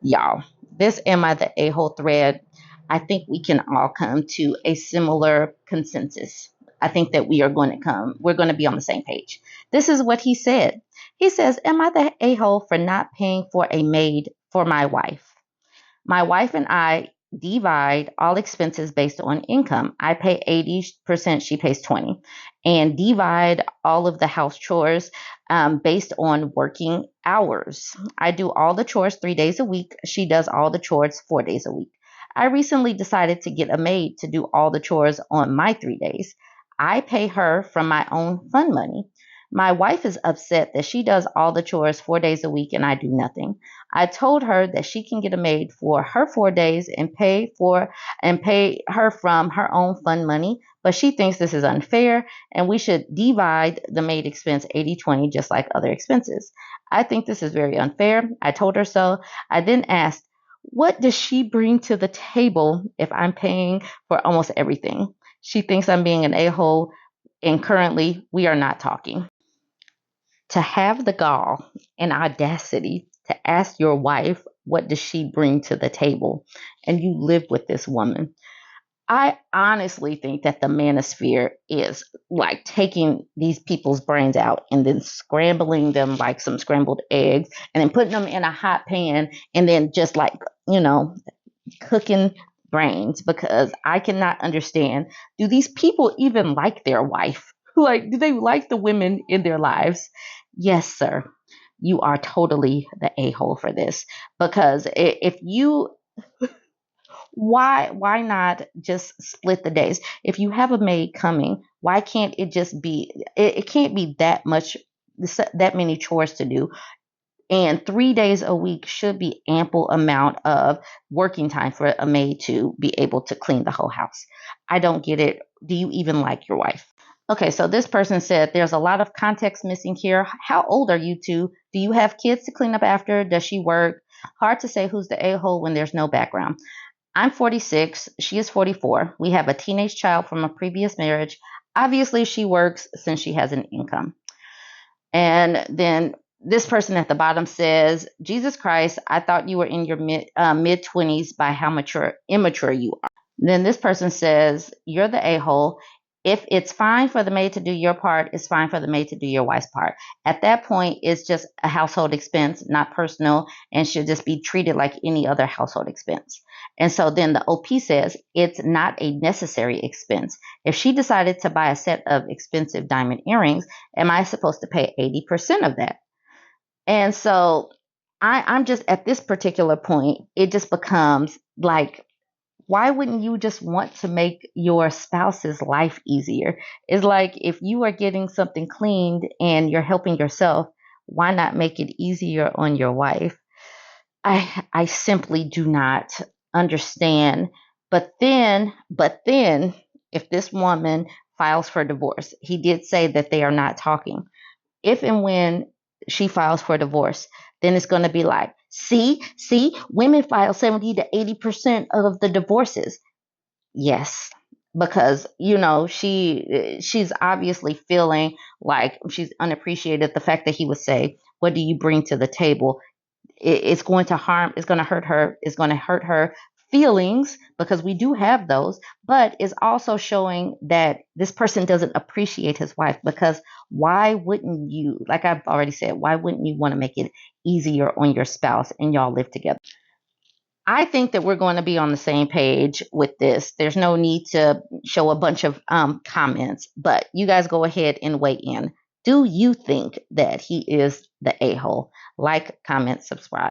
Y'all, this Am I the A-hole thread, I think we can all come to a similar consensus. I think that we're going to be on the same page. This is what he said. He says, Am I the a-hole for not paying for a maid for my wife? My wife and I divide all expenses based on income. I pay 80%, she pays 20, and divide all of the house chores based on working hours. I do all the chores 3 days a week. She does all the chores 4 days a week. I recently decided to get a maid to do all the chores on my 3 days. I pay her from my own fund money. My wife is upset that she does all the chores 4 days a week and I do nothing. I told her that she can get a maid for her 4 days and pay her from her own fund money, but she thinks this is unfair and we should divide the maid expense 80-20 just like other expenses. I think this is very unfair. I told her so. I then asked, what does she bring to the table if I'm paying for almost everything? She thinks I'm being an a-hole, and currently we are not talking. To have the gall and audacity to ask your wife, what does she bring to the table? And you live with this woman. I honestly think that the manosphere is like taking these people's brains out and then scrambling them like some scrambled eggs and then putting them in a hot pan and then just like, you know, cooking brains, because I cannot understand. Do these people even like their wife? Like, do they like the women in their lives? Yes, sir. You are totally the a-hole for this, because if you, why not just split the days? If you have a maid coming, why can't it just be, it can't be that many chores to do, and 3 days a week should be ample amount of working time for a maid to be able to clean the whole house. I don't get it. Do you even like your wife? Okay, so this person said there's a lot of context missing here. How old are you two? Do you have kids to clean up after? Does she work? Hard to say who's the a-hole when there's no background. I'm 46. She is 44. We have a teenage child from a previous marriage. Obviously, she works since she has an income. And then this person at the bottom says, Jesus Christ, I thought you were in your mid 20s by how immature you are. Then this person says, you're the a-hole. If it's fine for the maid to do your part, it's fine for the maid to do your wife's part. At that point, it's just a household expense, not personal, and should just be treated like any other household expense. And so then the OP says it's not a necessary expense. If she decided to buy a set of expensive diamond earrings, am I supposed to pay 80% of that? And so I'm just at this particular point, it just becomes like, why wouldn't you just want to make your spouse's life easier? It's like, if you are getting something cleaned and you're helping yourself, why not make it easier on your wife? I simply do not understand. But then if this woman files for divorce, he did say that they are not talking. If and when she files for divorce, then it's going to be like, see, women file 70 to 80% of the divorces. Yes, because she's obviously feeling like she's unappreciated. The fact that he would say, "What do you bring to the table?" It's going to harm. It's going to hurt her. It's going to hurt her feelings, because we do have those, but it's also showing that this person doesn't appreciate his wife. Because why wouldn't you, like I've already said, why wouldn't you want to make it easier on your spouse and y'all live together? I think that we're going to be on the same page with this. There's no need to show a bunch of comments, but you guys go ahead and weigh in. Do you think that he is the a-hole? Like, comment, subscribe.